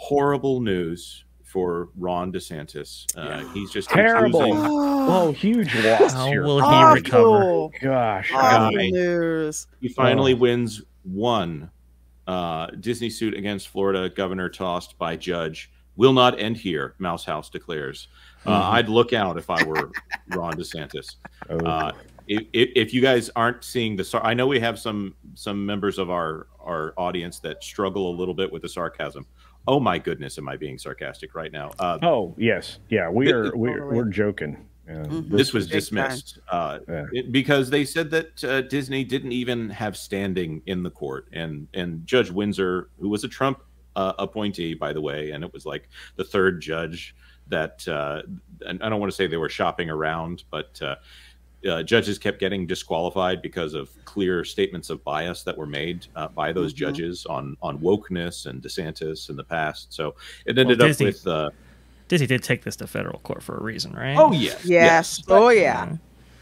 horrible news for Ron DeSantis. He's just Terrible. losing. Oh, huge loss How here. will he recover? Gosh. Guy. News. He finally wins one Disney suit against Florida governor tossed by judge. Will not end here, Mouse House declares. I'd look out if I were Ron DeSantis. If you guys aren't seeing the, I know we have some members of our audience that struggle a little bit with the sarcasm. Oh my goodness, am I being sarcastic right now? Oh yes, yeah, we're joking. This was dismissed because they said that Disney didn't even have standing in the court, and Judge Windsor, who was a Trump appointee, by the way, and it was like the third judge that, and I don't want to say they were shopping around, but judges kept getting disqualified because of clear statements of bias that were made by those judges on wokeness and DeSantis in the past. So it ended up with Disney did take this to federal court for a reason, right? Oh yes. Oh yeah.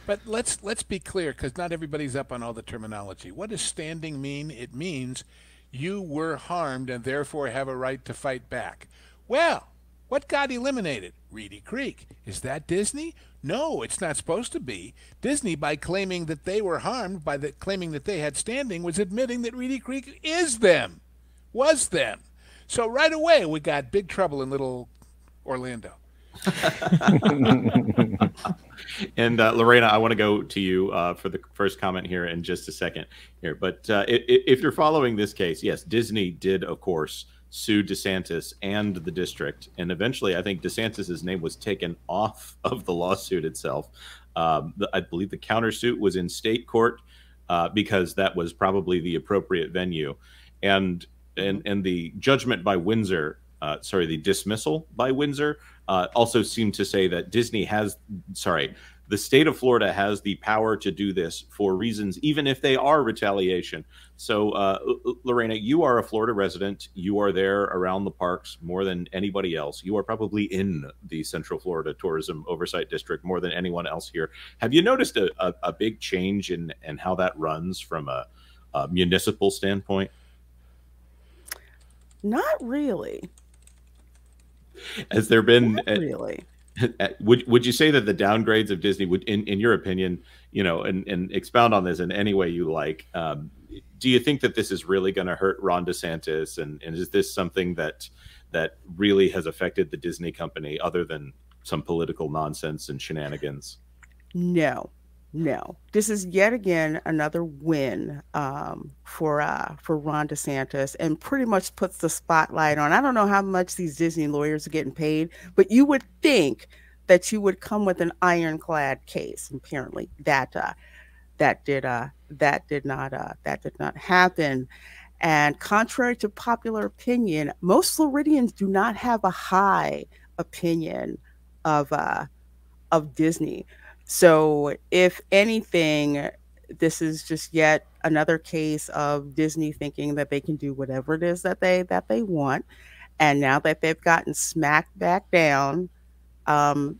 But let's be clear, because not everybody's up on all the terminology. What does standing mean? It means you were harmed and therefore have a right to fight back. Well, what got eliminated? Reedy Creek. Is that Disney? No, it's not supposed to be. Disney, by claiming that they were harmed, by claiming that they had standing, was admitting that Reedy Creek is them, was them. So right away, we got big trouble in little Orlando. And Lorena, I want to go to you for the first comment here in just a second here. But if you're following this case, yes, Disney did, of course, sue DeSantis and the district. And eventually, I think DeSantis's name was taken off of the lawsuit itself. I believe the countersuit was in state court because that was probably the appropriate venue. And the judgment by Windsor, the dismissal by Windsor also seemed to say that Disney has, the state of Florida has the power to do this for reasons, even if they are retaliation. So, Lorena, you are a Florida resident. You are there around the parks more than anybody else. You are probably in the Central Florida Tourism Oversight District more than anyone else here. Have you noticed a big change in how that runs from a municipal standpoint? Not really. Has there been really? Would you say that the downgrades of Disney would, in your opinion, and expound on this in any way you like, do you think that this is really going to hurt Ron DeSantis? And is this something that really has affected the Disney company other than some political nonsense and shenanigans? No. This is yet again another win for Ron DeSantis, and pretty much puts the spotlight on. I don't know how much these Disney lawyers are getting paid, but you would think that you would come with an ironclad case. Apparently, that did not happen. And contrary to popular opinion, most Floridians do not have a high opinion of Disney. So if anything, this is just yet another case of Disney thinking that they can do whatever it is that they want. And now that they've gotten smacked back down, they're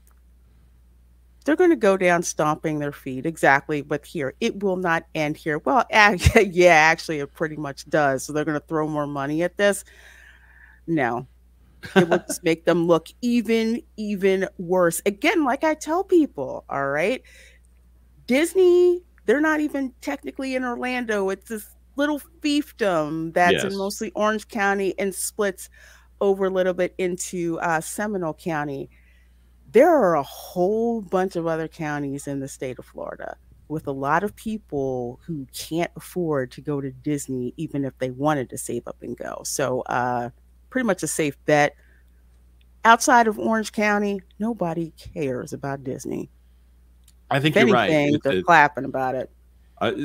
going to go down stomping their feet. Exactly. But here, it will not end here. Well, yeah, actually, it pretty much does. So they're going to throw more money at this. No. It will just make them look even worse. Again, like I tell people, all right, Disney, they're not even technically in Orlando. It's this little fiefdom that's in mostly Orange County and splits over a little bit into Seminole County. There are a whole bunch of other counties in the state of Florida with a lot of people who can't afford to go to Disney, even if they wanted to save up and go. So, pretty much a safe bet. Outside of Orange County, nobody cares about Disney. I think you're right. They're clapping about it.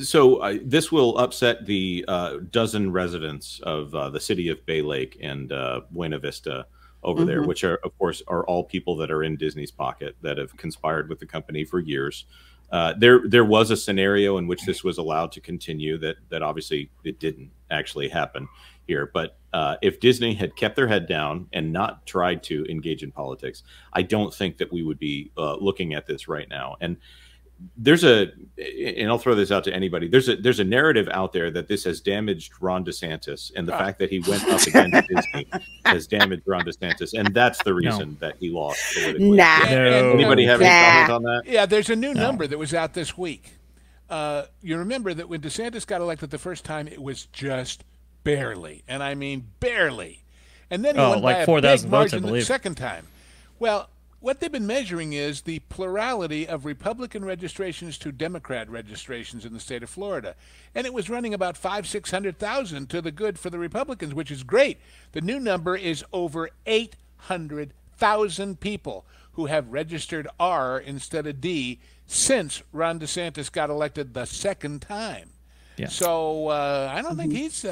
So this will upset the dozen residents of the city of Bay Lake and Buena Vista over there, which are, of course, are all people that are in Disney's pocket that have conspired with the company for years. There was a scenario in which this was allowed to continue that obviously it didn't actually happen here. But if Disney had kept their head down and not tried to engage in politics, I don't think that we would be looking at this right now. And there's a, and I'll throw this out to anybody. There's a narrative out there that this has damaged Ron DeSantis, and the fact that he went up against Disney has damaged Ron DeSantis, and that's the reason that he lost politically. Nah. Anybody have any comment on that? Yeah, there's a new number that was out this week. You remember that when DeSantis got elected the first time, it was just barely, and I mean barely. And then he won like by a 4,000 big votes, I margin the believe. second time. Well, what they've been measuring is the plurality of Republican registrations to Democrat registrations in the state of Florida. And it was running about 600,000 to the good for the Republicans, which is great. The new number is over 800,000 people who have registered R instead of D since Ron DeSantis got elected the second time. Yeah. So I don't think he's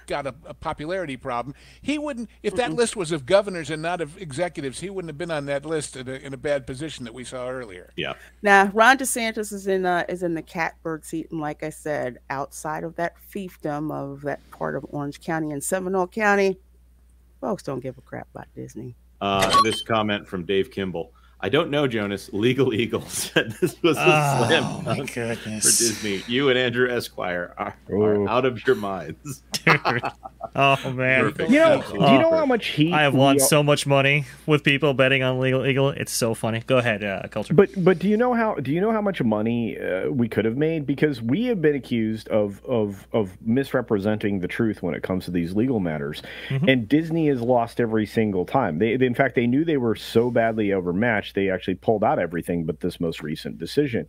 got a popularity problem. He wouldn't, if that list was of governors and not of executives, he wouldn't have been on that list in a bad position that we saw earlier. Yeah. Now, Ron DeSantis is in the catbird seat, and like I said, outside of that fiefdom of that part of Orange County and Seminole County, folks don't give a crap about Disney. This comment from Dave Kimball. I don't know, Jonas. Legal Eagle said this was a slam dunk for Disney. You and Andrew Esquire are out of your minds. Dude. Oh, man. Perfect. Do you know how much heat I have won so much money with people betting on Legal Eagle. It's so funny. Go ahead, Culture. But do you know how much money we could have made? Because we have been accused of misrepresenting the truth when it comes to these legal matters, and Disney has lost every single time. They in fact they knew they were so badly overmatched. They actually pulled out everything but this most recent decision.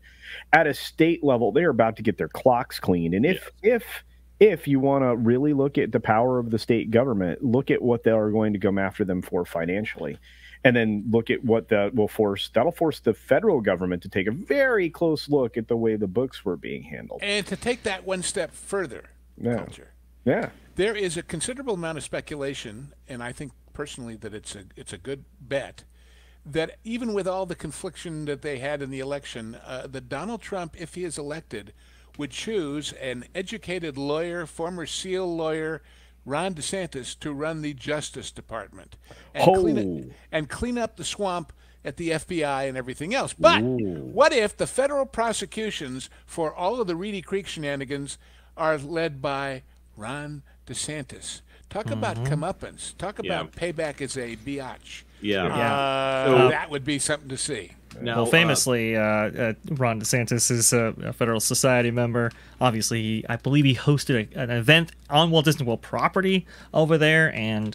At a state level, they're about to get their clocks cleaned. And if you want to really look at the power of the state government, look at what they are going to come after them for financially. And then look at what that'll force the federal government to take a very close look at the way the books were being handled. And to take that one step further, Culture. Yeah. There is a considerable amount of speculation, and I think personally that it's a good bet, that even with all the confliction that they had in the election, that Donald Trump, if he is elected, would choose an educated lawyer, former SEAL lawyer, Ron DeSantis, to run the Justice Department and clean up the swamp at the FBI and everything else. But what if the federal prosecutions for all of the Reedy Creek shenanigans are led by Ron DeSantis? Talk about comeuppance. Talk about payback as a biatch. Yeah. That would be something to see. Now, well, famously, Ron DeSantis is a Federal Society member. Obviously, I believe he hosted an event on Walt Disney World property over there, and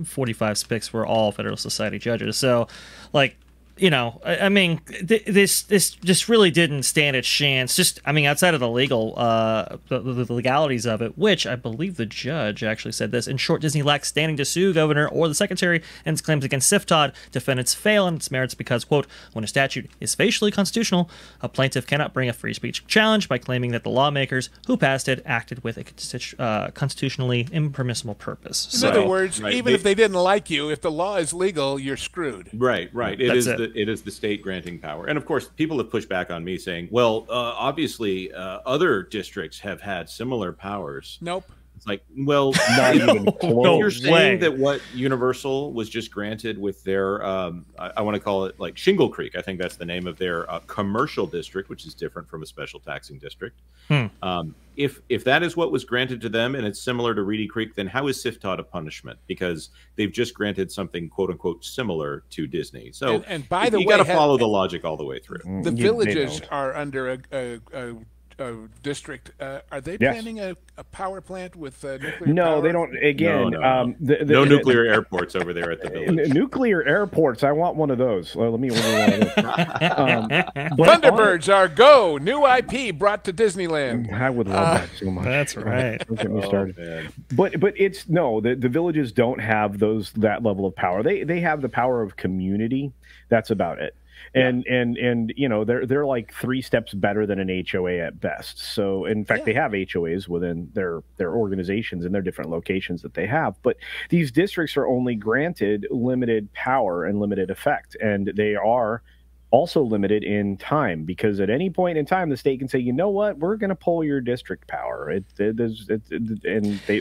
45 SPICs were all Federal Society judges. So, like, you know, I mean, this just really didn't stand a chance. Just, I mean, outside of the legal, the legalities of it, which I believe the judge actually said this. In short, Disney lacks standing to sue governor or the secretary, and its claims against SIFTOD defendants fail in its merits because, quote, when a statute is facially constitutional, a plaintiff cannot bring a free speech challenge by claiming that the lawmakers who passed it acted with a constitutionally impermissible purpose. In other words, even if they didn't like you, if the law is legal, you're screwed. Right. It is the state granting power. And of course, people have pushed back on me saying, well, obviously, other districts have had similar powers. Nope. It's like, well, Not even close. you're saying that what Universal was just granted with their, I want to call it like Shingle Creek. I think that's the name of their commercial district, which is different from a special taxing district. If that is what was granted to them and it's similar to Reedy Creek, then how is SIFTOD a punishment? Because they've just granted something quote unquote similar to Disney. So and by the way, you got to follow the logic all the way through. The villages are under a district. Are they planning a power plant with nuclear power? No, they don't. Again, no nuclear airports over there at the village. Nuclear airports. I want one of those. Let me order one of those. Thunderbirds are go. New IP brought to Disneyland. I would love that so much. That's right. Don't get me started. But it's no. The villages don't have that level of power. They have the power of community. That's about it. And you know, they're like 3 steps better than an HOA at best. So in fact, they have HOAs within their organizations and their different locations that they have. But these districts are only granted limited power and limited effect, and they are also limited in time, because at any point in time the state can say, you know what, we're going to pull your district power. And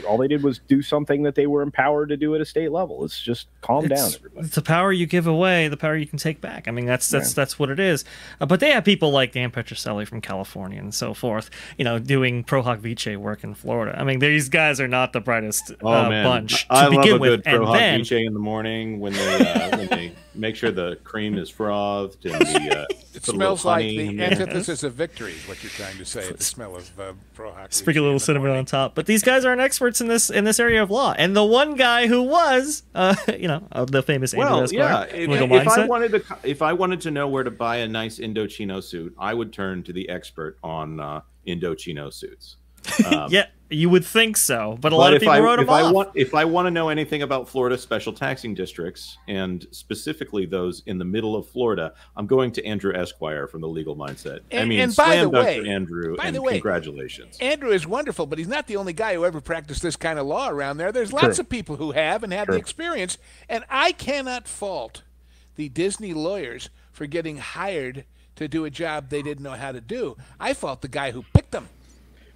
all they did was do something that they were empowered to do at a state level. It's just calm down, everybody. It's the power you give away, the power you can take back. I mean, that's what it is. But they have people like Dan Petrocelli from California and so forth, doing pro hoc vice work in Florida. I mean, these guys are not the brightest bunch to begin with. I love a good pro hoc vice in the morning when they make sure the cream is frothed and it smells like the antithesis of victory is what you're trying to say. The smell of pro hoc. Sprinkle a little cinnamon on top. But these guys aren't experts in this area of law. And the one guy who was, the famous Andrew Esquire. If I wanted to know where to buy a nice Indochino suit, I would turn to the expert on Indochino suits. Yeah, you would think so, but a lot of people wrote them off. If I want to know anything about Florida special taxing districts, and specifically those in the middle of Florida, I'm going to Andrew Esquire from the Legal Mindset. And by the way, Andrew, congratulations. Andrew is wonderful, but he's not the only guy who ever practiced this kind of law around there. There's lots of people who have and have the experience, and I cannot fault the Disney lawyers for getting hired to do a job they didn't know how to do. I fault the guy who picked them.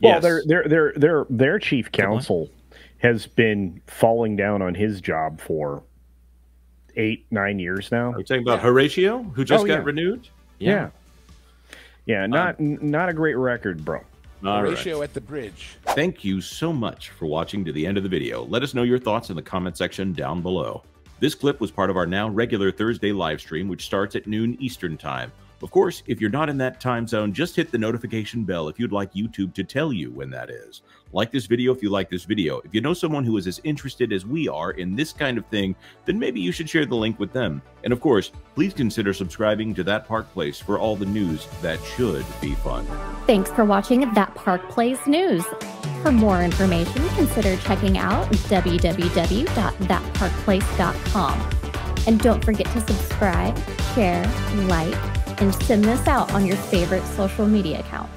Well, their chief counsel has been falling down on his job for 8-9 years now. Are you talking about Horatio, who just got renewed? Yeah. Not a great record, bro. Horatio at the bridge. Thank you so much for watching to the end of the video. Let us know your thoughts in the comment section down below. This clip was part of our now regular Thursday live stream, which starts at noon Eastern Time. Of course, if you're not in that time zone, just hit the notification bell if you'd like YouTube to tell you when that is. Like this video if you like this video. If you know someone who is as interested as we are in this kind of thing, then maybe you should share the link with them. And of course, please consider subscribing to That Park Place for all the news that should be fun. Thanks for watching That Park Place News. For more information, consider checking out www.thatparkplace.com. And don't forget to subscribe, share, like, and send this out on your favorite social media accounts.